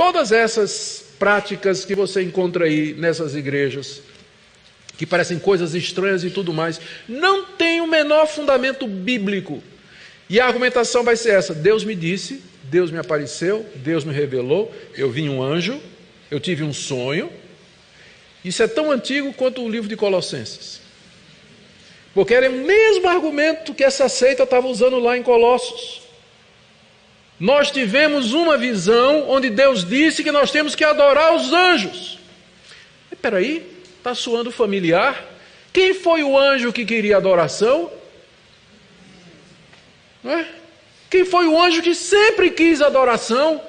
todas essas práticas que você encontra aí nessas igrejas, que parecem coisas estranhas e tudo mais, não tem o menor fundamento bíblico. E a argumentação vai ser essa: Deus me disse, Deus me apareceu, Deus me revelou, eu vi um anjo, eu tive um sonho. Isso é tão antigo quanto o livro de Colossenses. Porque era o mesmo argumento que essa seita estava usando lá em Colossos. Nós tivemos uma visão onde Deus disse que nós temos que adorar os anjos. Espera aí, está soando familiar? Quem foi o anjo que queria adoração? Não é? Quem foi o anjo que sempre quis adoração?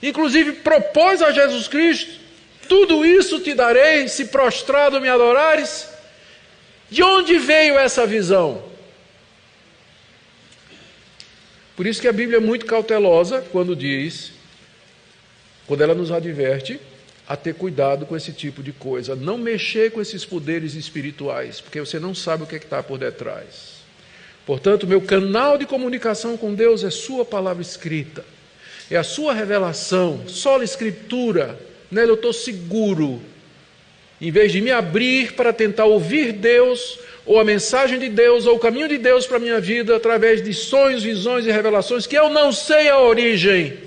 Inclusive propôs a Jesus Cristo: tudo isso te darei se prostrado me adorares. De onde veio essa visão? Por isso que a Bíblia é muito cautelosa quando ela nos adverte a ter cuidado com esse tipo de coisa, não mexer com esses poderes espirituais, porque você não sabe o que está por detrás. Portanto, meu canal de comunicação com Deus é sua palavra escrita, é a sua revelação, sola escritura, nela eu estou seguro. Em vez de me abrir para tentar ouvir Deus, ou a mensagem de Deus, ou o caminho de Deus para a minha vida, através de sonhos, visões e revelações, que eu não sei a origem.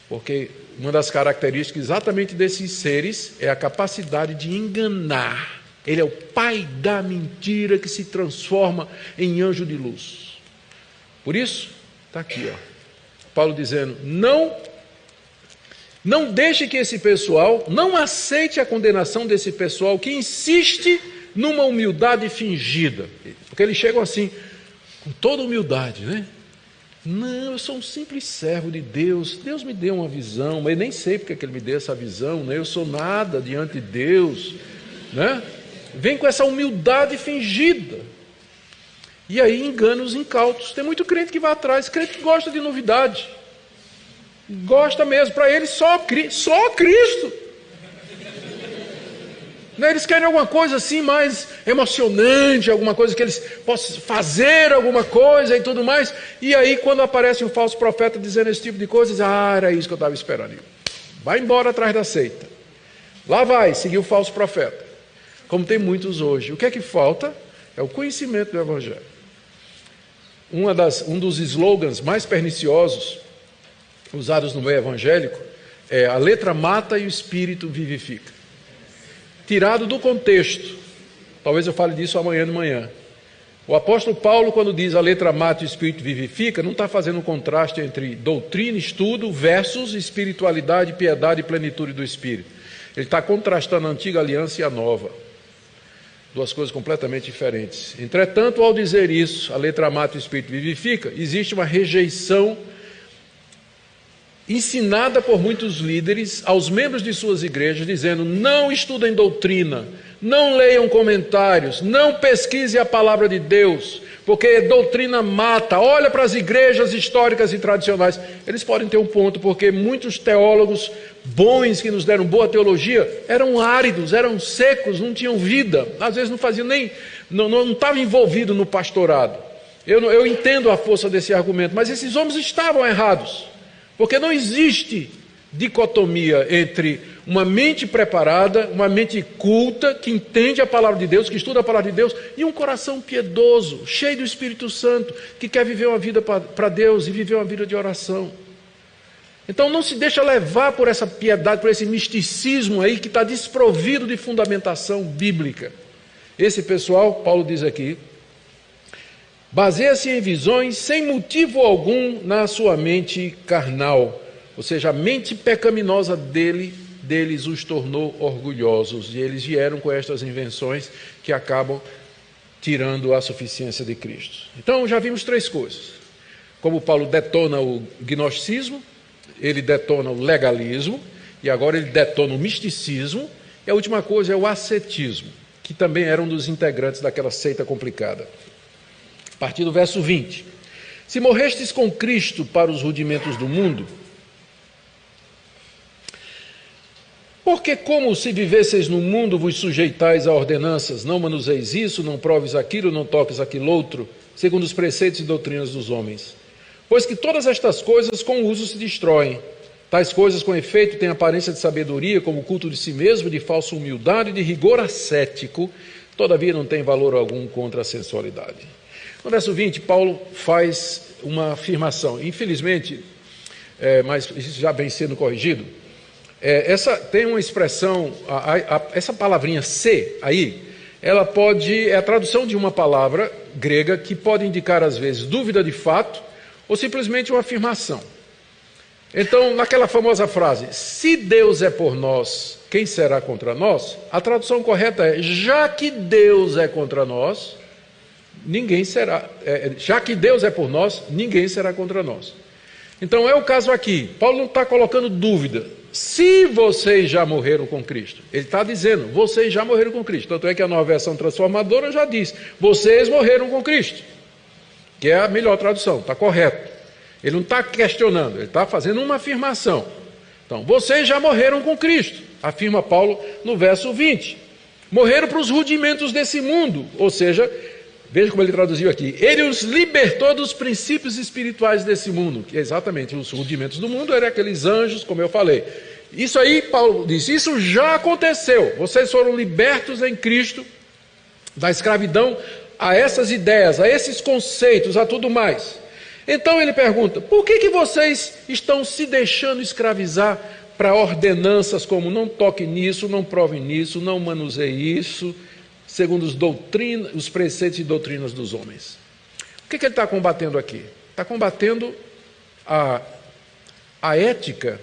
Porque uma das características exatamente desses seres é a capacidade de enganar. Ele é o pai da mentira que se transforma em anjo de luz. Por isso, está aqui, Paulo dizendo: não deixe que esse pessoal, não aceite a condenação desse pessoal que insiste numa humildade fingida. Porque eles chegam assim, com toda humildade, né? Não, eu sou um simples servo de Deus. Deus me deu uma visão, mas eu nem sei porque que Ele me deu essa visão, né? Eu sou nada diante de Deus, né? Vem com essa humildade fingida. E aí engana os incautos. Tem muito crente que vai atrás, crente que gosta de novidade. Gosta mesmo, para eles só Cristo. Né? Eles querem alguma coisa assim mais emocionante, alguma coisa que eles possam fazer alguma coisa e tudo mais. E aí quando aparece um falso profeta dizendo esse tipo de coisa, diz: era isso que eu estava esperando. Vai embora atrás da seita. Lá vai, seguir o falso profeta. Como tem muitos hoje. O que é que falta? É o conhecimento do Evangelho. Um dos slogans mais perniciosos usados no meio evangélico é: a letra mata e o espírito vivifica. Tirado do contexto, talvez eu fale disso amanhã de manhã. O apóstolo Paulo, quando diz a letra mata e o espírito vivifica, não está fazendo um contraste entre doutrina, estudo, versus espiritualidade, piedade e plenitude do espírito. Ele está contrastando a antiga aliança e a nova. Duas coisas completamente diferentes. Entretanto, ao dizer isso, a letra mata e o espírito vivifica, existe uma rejeição ensinada por muitos líderes aos membros de suas igrejas, dizendo: não estudem doutrina, não leiam comentários, não pesquise a palavra de Deus, porque doutrina mata. Olha para as igrejas históricas e tradicionais. Eles podem ter um ponto, porque muitos teólogos bons que nos deram boa teologia eram áridos, eram secos, não tinham vida, às vezes não faziam nem, não estavam envolvidos no pastorado. Eu entendo a força desse argumento, mas esses homens estavam errados. Porque não existe dicotomia entre uma mente preparada, uma mente culta, que entende a palavra de Deus, que estuda a palavra de Deus, e um coração piedoso, cheio do Espírito Santo, que quer viver uma vida para Deus e viver uma vida de oração. Então não se deixa levar por essa piedade, por esse misticismo aí que está desprovido de fundamentação bíblica. Esse pessoal, Paulo diz aqui, baseia-se em visões sem motivo algum na sua mente carnal, ou seja, a mente pecaminosa deles os tornou orgulhosos, e eles vieram com estas invenções que acabam tirando a suficiência de Cristo. Então já vimos três coisas: como Paulo detona o gnosticismo, ele detona o legalismo, e agora ele detona o misticismo, e a última coisa é o ascetismo, que também era um dos integrantes daquela seita complicada. A partir do verso 20: se morrestes com Cristo para os rudimentos do mundo, porque como se vivesseis no mundo vos sujeitais a ordenanças, não manuseis isso, não proves aquilo, não toques aquilo outro, segundo os preceitos e doutrinas dos homens. Pois que todas estas coisas com o uso se destroem. Tais coisas, com efeito, têm aparência de sabedoria, como o culto de si mesmo, de falsa humildade, de rigor ascético, todavia não tem valor algum contra a sensualidade. No verso 20, Paulo faz uma afirmação. Infelizmente, mas isso já vem sendo corrigido, tem uma expressão, essa palavrinha se aí, ela é a tradução de uma palavra grega que pode indicar às vezes dúvida de fato ou simplesmente uma afirmação. Então, naquela famosa frase, se Deus é por nós, quem será contra nós? A tradução correta é, já que Deus é contra nós, ninguém será, já que Deus é por nós, ninguém será contra nós. Então é o caso aqui, Paulo não está colocando dúvida, se vocês já morreram com Cristo, ele está dizendo, vocês já morreram com Cristo, tanto é que a Nova Versão Transformadora já diz, vocês morreram com Cristo, que é a melhor tradução, está correto. Ele não está questionando, ele está fazendo uma afirmação. Então, vocês já morreram com Cristo, afirma Paulo no verso 20. Morreram para os rudimentos desse mundo, ou seja, veja como ele traduziu aqui, ele os libertou dos princípios espirituais desse mundo, que é exatamente os rudimentos do mundo, eram aqueles anjos, como eu falei. Isso aí, Paulo disse, isso já aconteceu, vocês foram libertos em Cristo da escravidão a essas ideias, a esses conceitos, a tudo mais. Então ele pergunta, por que vocês estão se deixando escravizar para ordenanças como não toque nisso, não prove nisso, não manuseie isso, segundo os preceitos e doutrinas dos homens? O que ele está combatendo aqui? Está combatendo a ética,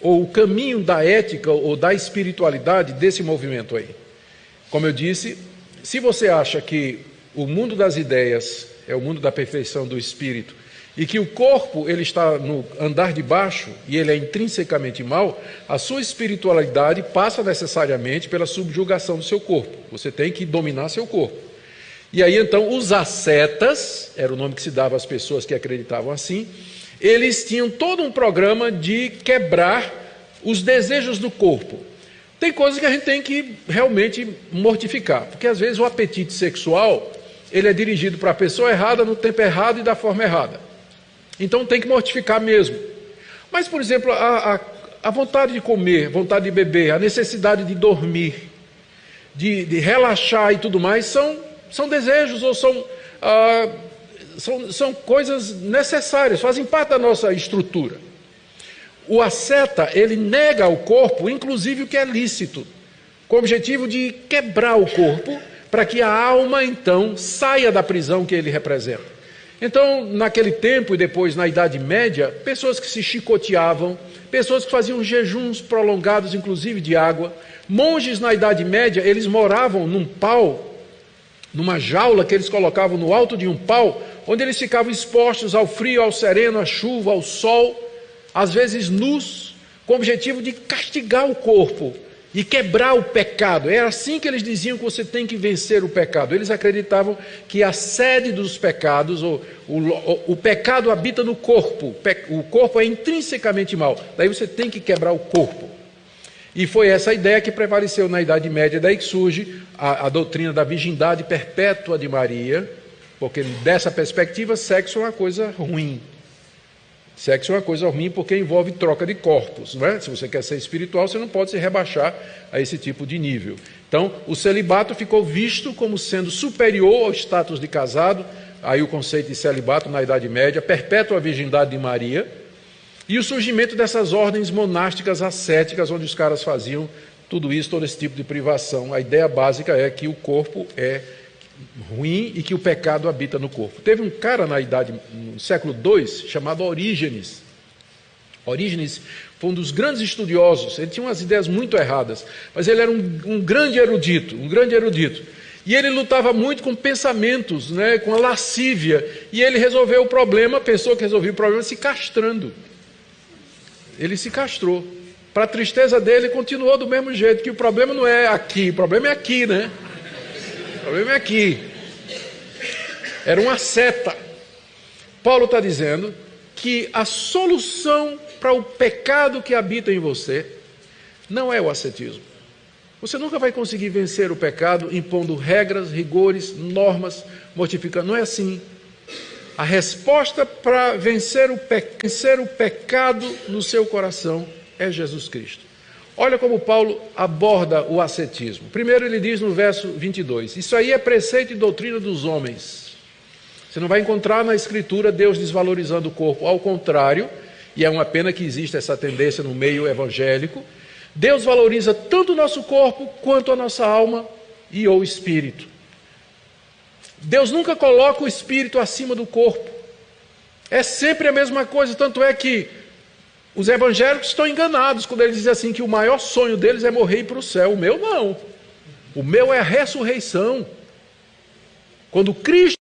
ou o caminho da ética ou da espiritualidade desse movimento aí. Como eu disse, se você acha que o mundo das ideias é o mundo da perfeição do espírito, e que o corpo ele está no andar de baixo, e ele é intrinsecamente mau, a sua espiritualidade passa necessariamente pela subjugação do seu corpo. Você tem que dominar seu corpo. E aí então os ascetas, era o nome que se dava às pessoas que acreditavam assim, eles tinham todo um programa de quebrar os desejos do corpo. Tem coisas que a gente tem que realmente mortificar, porque às vezes o apetite sexual ele é dirigido para a pessoa errada, no tempo errado e da forma errada. Então tem que mortificar mesmo. Mas, por exemplo, a vontade de comer, vontade de beber, a necessidade de dormir, de relaxar e tudo mais, são desejos ou são coisas necessárias, fazem parte da nossa estrutura. O asceta, ele nega ao corpo, inclusive o que é lícito, com o objetivo de quebrar o corpo, para que a alma, então, saia da prisão que ele representa. Então, naquele tempo e depois na Idade Média, pessoas que se chicoteavam, pessoas que faziam jejuns prolongados, inclusive de água, monges na Idade Média, eles moravam num pau, numa jaula que eles colocavam no alto de um pau, onde eles ficavam expostos ao frio, ao sereno, à chuva, ao sol, às vezes nus, com o objetivo de castigar o corpo e quebrar o pecado. Era assim que eles diziam que você tem que vencer o pecado. Eles acreditavam que a sede dos pecados, o pecado habita no corpo, o corpo é intrinsecamente mau, daí você tem que quebrar o corpo. E foi essa a ideia que prevaleceu na Idade Média, daí que surge a doutrina da virgindade perpétua de Maria, porque dessa perspectiva, sexo é uma coisa ruim. Sexo é uma coisa ruim porque envolve troca de corpos, não é? Se você quer ser espiritual, você não pode se rebaixar a esse tipo de nível. Então, o celibato ficou visto como sendo superior ao status de casado, aí o conceito de celibato na Idade Média, perpétua virgindade de Maria, e o surgimento dessas ordens monásticas ascéticas, onde os caras faziam tudo isso, todo esse tipo de privação. A ideia básica é que o corpo é ruim e que o pecado habita no corpo. Teve um cara no século II, chamado Orígenes. Orígenes foi um dos grandes estudiosos, ele tinha umas ideias muito erradas, mas ele era um grande erudito, E ele lutava muito com pensamentos, né, com a lascívia, e ele resolveu o problema, pensou que resolvia o problema se castrando. Ele se castrou. Para a tristeza dele, continuou do mesmo jeito, que o problema não é aqui, o problema é aqui, né? O problema é aqui. Era uma seta. Paulo está dizendo que a solução para o pecado que habita em você não é o ascetismo. Você nunca vai conseguir vencer o pecado impondo regras, rigores, normas, mortificando. Não é assim. A resposta para vencer o pecado no seu coração é Jesus Cristo. Olha como Paulo aborda o ascetismo. Primeiro ele diz no verso 22, isso aí é preceito e doutrina dos homens. Você não vai encontrar na Escritura Deus desvalorizando o corpo, ao contrário, e é uma pena que exista essa tendência no meio evangélico, Deus valoriza tanto o nosso corpo quanto a nossa alma e o espírito. Deus nunca coloca o espírito acima do corpo. É sempre a mesma coisa, tanto é que os evangélicos estão enganados quando eles dizem assim que o maior sonho deles é morrer e ir para o céu. O meu não. O meu é a ressurreição. Quando Cristo